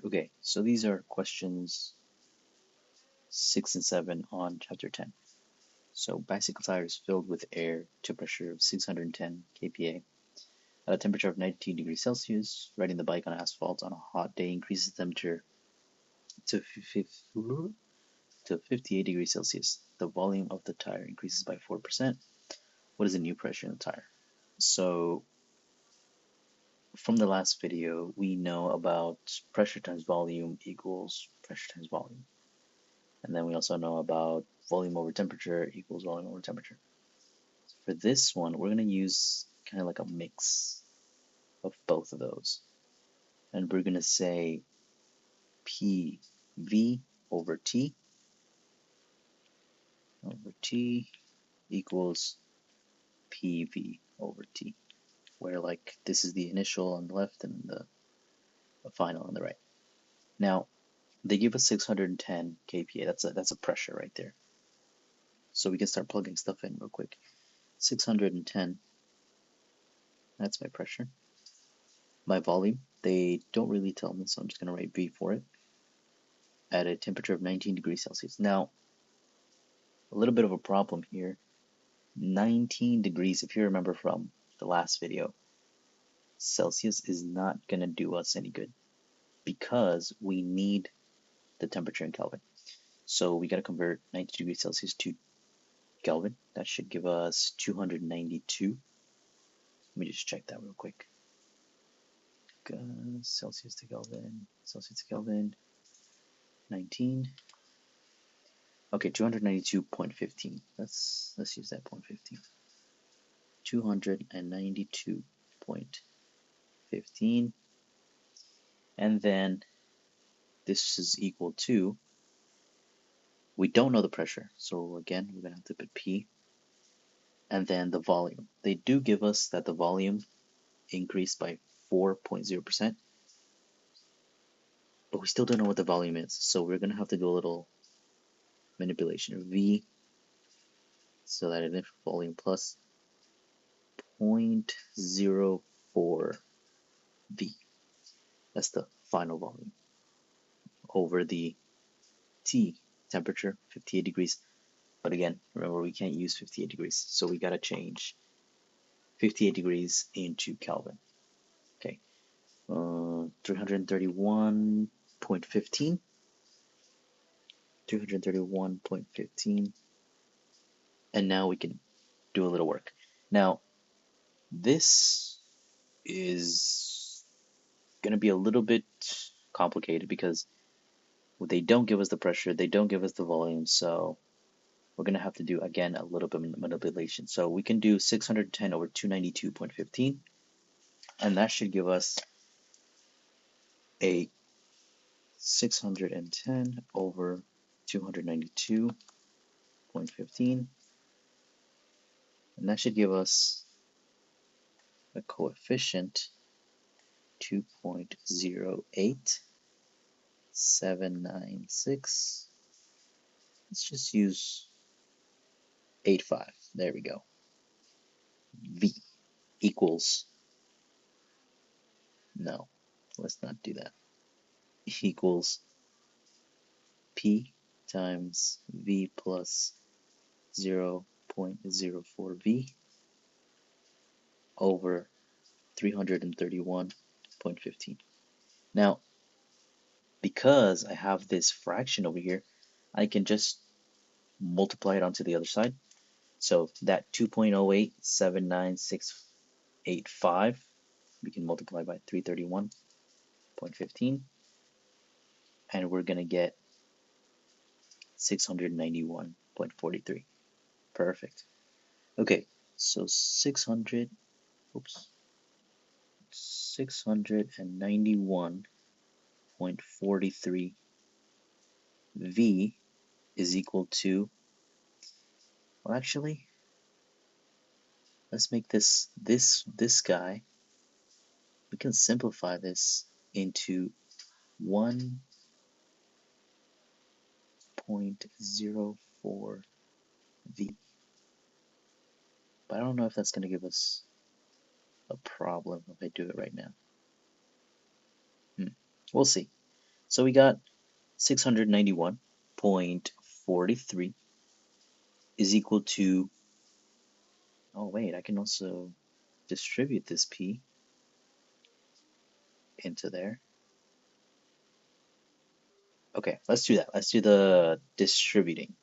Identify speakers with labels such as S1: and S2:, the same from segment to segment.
S1: Okay, so these are questions 6 and 7 on chapter 10. So bicycle tires filled with air to a pressure of 610 kPa at a temperature of 19 degrees Celsius. Riding the bike on asphalt on a hot day increases the temperature to 58 degrees Celsius. The volume of the tire increases by 4%. What is the new pressure in the tire? So from the last video, we know about pressure times volume equals pressure times volume. And then we also know about volume over temperature equals volume over temperature. For this one, we're going to use kind of like a mix of both of those. And we're going to say PV over T equals PV over T, where like this is the initial on the left and the final on the right. Now, they give us 610 kPa. That's a pressure right there. So we can start plugging stuff in real quick. 610, that's my pressure. My volume, they don't really tell me, so I'm just going to write V for it, at a temperature of 19 degrees Celsius. Now, a little bit of a problem here. 19 degrees, if you remember from the last video, Celsius is not going to do us any good because we need the temperature in Kelvin. So we got to convert 90 degrees Celsius to Kelvin. That should give us 292. Let me just check that real quick. Celsius to Kelvin, 19. Okay, 292.15. Let's use that 0.15. 292.15. And then this is equal to, we don't know the pressure, so again, we're going to have to put P. And then the volume. They do give us that the volume increased by 4.0%, but we still don't know what the volume is, so we're going to have to do a little manipulation. V, so that initial volume plus 0.04 V. That's the final volume over the T temperature, 58 degrees. But again, remember we can't use 58 degrees, so we gotta change 58 degrees into Kelvin. Okay, 331.15. 331.15. And now we can do a little work. Now, this is going to be a little bit complicated because they don't give us the pressure, they don't give us the volume, so we're going to have to do, again, a little bit of manipulation. So we can do 610 over 292.15, and that should give us a 610 over 292.15, and that should give us a coefficient 2.08796. Let's just use 85. There we go. V equals, no, let's not do that. Equals P times V plus 0.04 V over 331.15. Now, because I have this fraction over here, I can just multiply it onto the other side. So that 2.0879685, we can multiply by 331.15, and we're going to get 691.43. Perfect. Okay, so 691.43 V is equal to, well, actually, let's make this guy, we can simplify this into 1.04 V. But I don't know if that's going to give us a problem if I do it right now. We'll see. So we got 691.43 is equal to, oh wait, I can also distribute this P into there. Okay, let's do that. Let's do the distributing.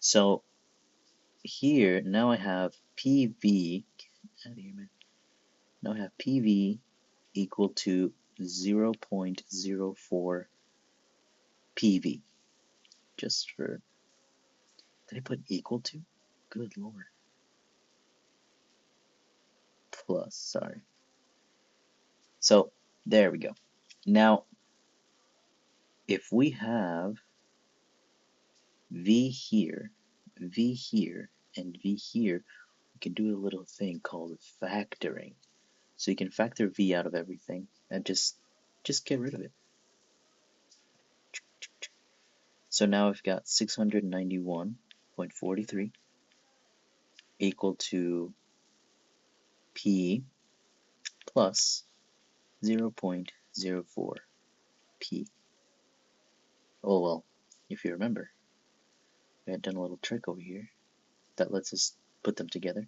S1: So here, now I have PV, out of here, man. Now I have PV equal to 0.04 PV. Just for, did I put equal to? Good lord. Plus, sorry. So there we go. Now, if we have V here, V here, and V here, we can do a little thing called factoring. So you can factor V out of everything and just get rid of it. So now we've got 691.43 equal to P plus 0.04 P. Oh well, if you remember, we had done a little trick over here that lets us put them together.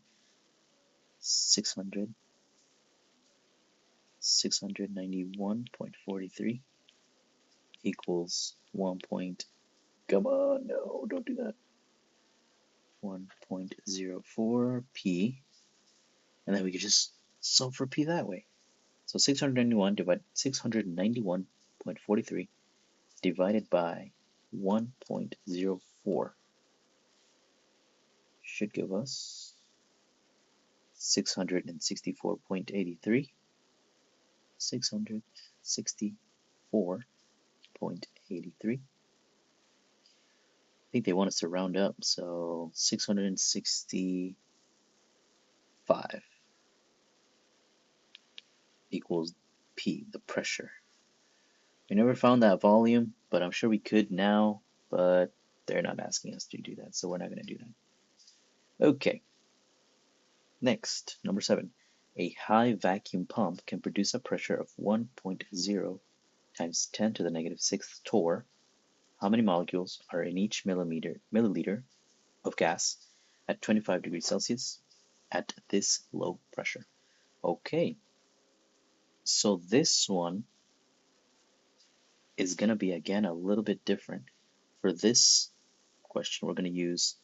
S1: 691.43 equals 1 point, come on, no, don't do that, 1.04 P, and then we could just solve for P that way. So 691.43 divided by 1.04 should give us 664.83. 664.83. I think they want us to round up, so 665 equals P, the pressure. We never found that volume, but I'm sure we could now, but they're not asking us to do that, so we're not going to do that. Okay, next, number 7. A high vacuum pump can produce a pressure of 1.0 times 10 to the negative 6th torr. How many molecules are in each milliliter of gas at 25 degrees Celsius at this low pressure? Okay, so this one is going to be again a little bit different. For this question, we're going to use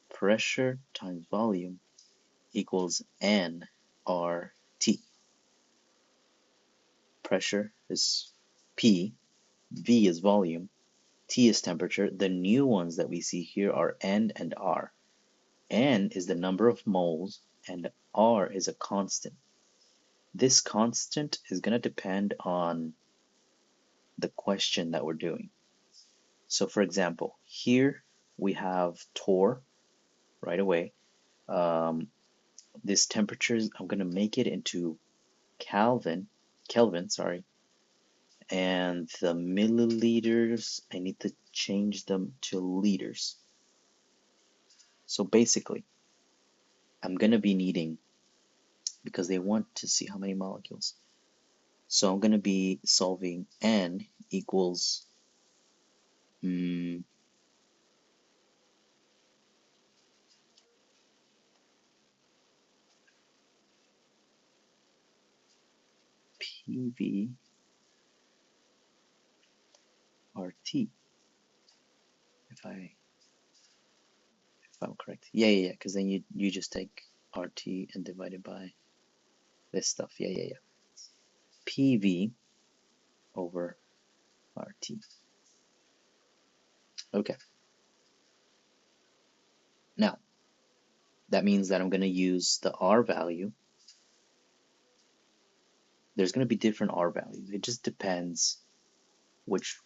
S1: pressure times volume equals nRT. Pressure is P, V is volume, T is temperature. The new ones that we see here are N and R. N is the number of moles and R is a constant. This constant is going to depend on the question that we're doing. So for example, here we have torr right away. This temperature, I'm going to make it into Kelvin, sorry, and the milliliters, I need to change them to liters. So basically, I'm going to be needing, because they want to see how many molecules, so I'm going to be solving N equals PV RT, if I'm correct. Yeah, because then you just take RT and divide it by this stuff. Yeah. PV over RT. Okay. Now, that means that I'm going to use the R value. There's going to be different R values. It just depends which,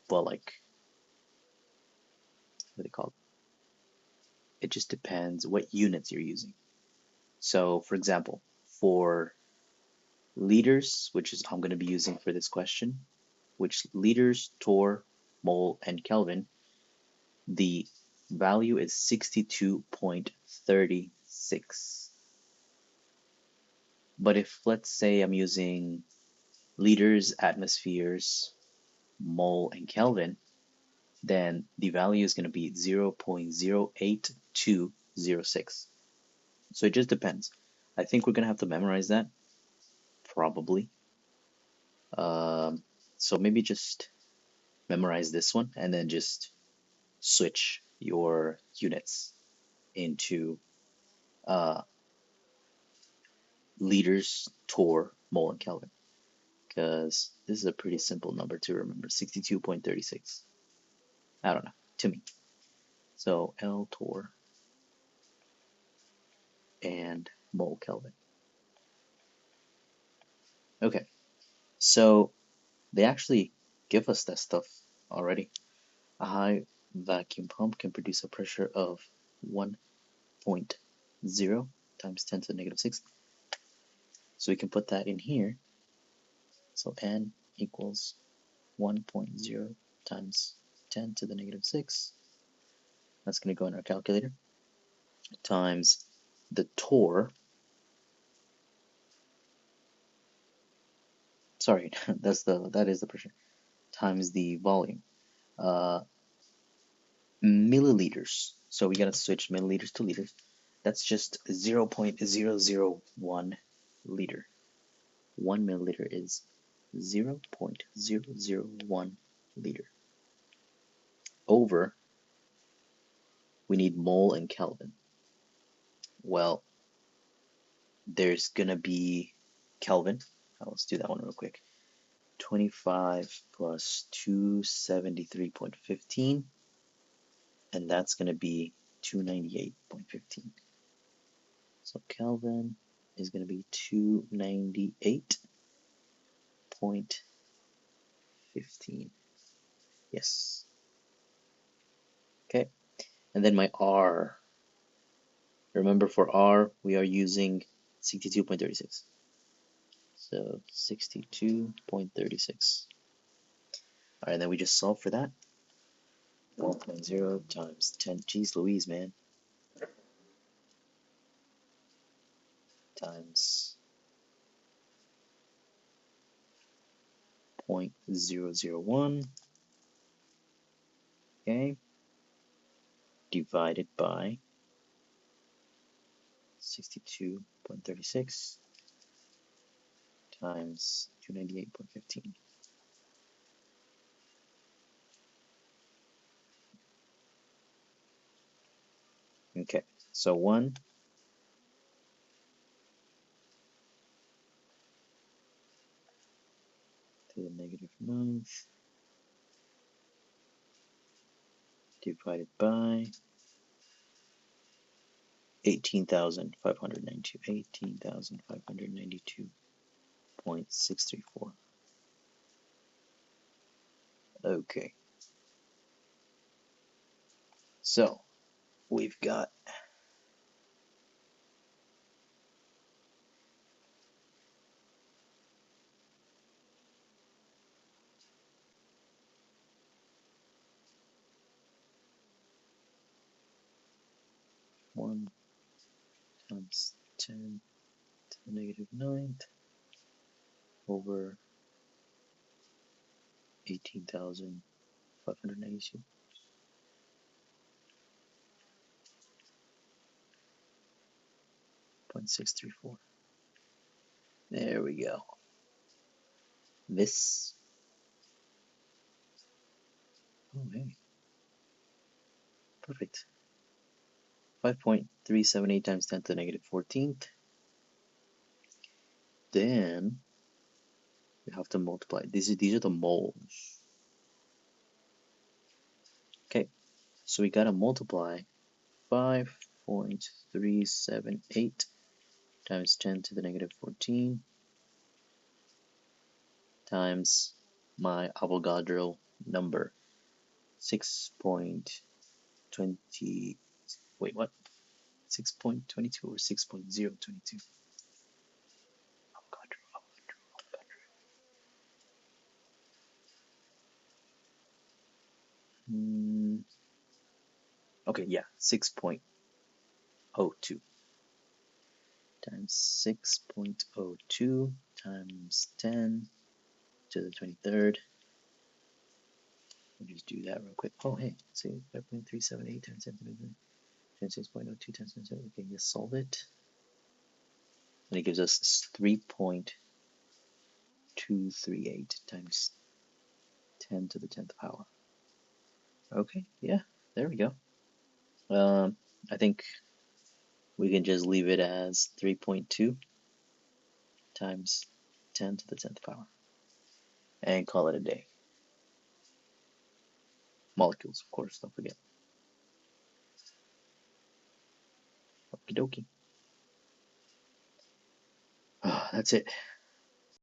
S1: well, like, what do they call it? It just depends what units you're using. So, for example, for liters, which is I'm going to be using for this question, which liters, torr, mole, and Kelvin, the value is 62.36. But if, let's say, I'm using liters, atmospheres, mole, and Kelvin, then the value is going to be 0.08206. So it just depends. I think we're going to have to memorize that, probably. So maybe just memorize this one and then just switch your units into liters, torr, mole, and Kelvin, because this is a pretty simple number to remember, 62.36. I don't know, to me. So L torr and mole Kelvin. Okay, so they actually give us that stuff already. A high vacuum pump can produce a pressure of 1.0 times 10 to the negative 6. So we can put that in here. So N equals 1.0 times 10 to the negative 6. That's going to go in our calculator. Times the torr. Sorry, that is the pressure. Times the volume. Milliliters. So we gotta switch milliliters to liters. That's just 0.001 liter. 1 milliliter is 0.001 liter. Over, we need mole and Kelvin. Well, there's gonna be Kelvin. Let's do that one real quick. 25 plus 273.15, and that's gonna be 298.15. So Kelvin is going to be 298.15. Yes. Okay. And then my R. Remember, for R, we are using 62.36. So 62.36. All right, then we just solve for that. 1.0 times 10. Geez Louise, man. Times 0.001. Okay. Divided by 62.36 times 298.15. Okay, so 1 to the negative 9th divided by 18,592. 18,592.634. Okay, so we've got one times 10 to the negative 9th over 18,592.634. There we go. This, oh hey, perfect. 5.378 times 10 to the negative 14th. Then we have to multiply. These are the moles. Okay, so we gotta multiply 5.378 times 10 to the negative 14 times my Avogadro number, 6.20, wait, what? 6.22 or 6.022? Avogadro. Okay, yeah, 6.02 times 6.02 times 10 to the 23rd. We'll just do that real quick. Oh, hey, see, 5.378 times 10 to the 26.02 times 10 to the, okay, just solve it. And it gives us 3.238 times 10 to the 10th power. Okay, yeah, there we go. I think we can just leave it as 3.2 times 10 to the 10th power and call it a day. Molecules, of course, don't forget. Okie dokie. That's it.